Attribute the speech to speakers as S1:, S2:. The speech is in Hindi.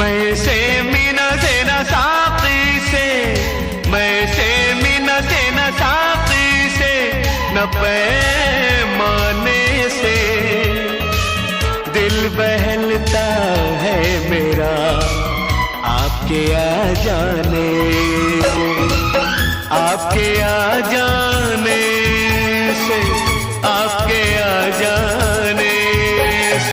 S1: मैं से मीना से न साकी से, मैं से मीना से न साकी से, न पैमाने से दिल बहलता है मेरा आपके आ जाने से, आपके आ जाने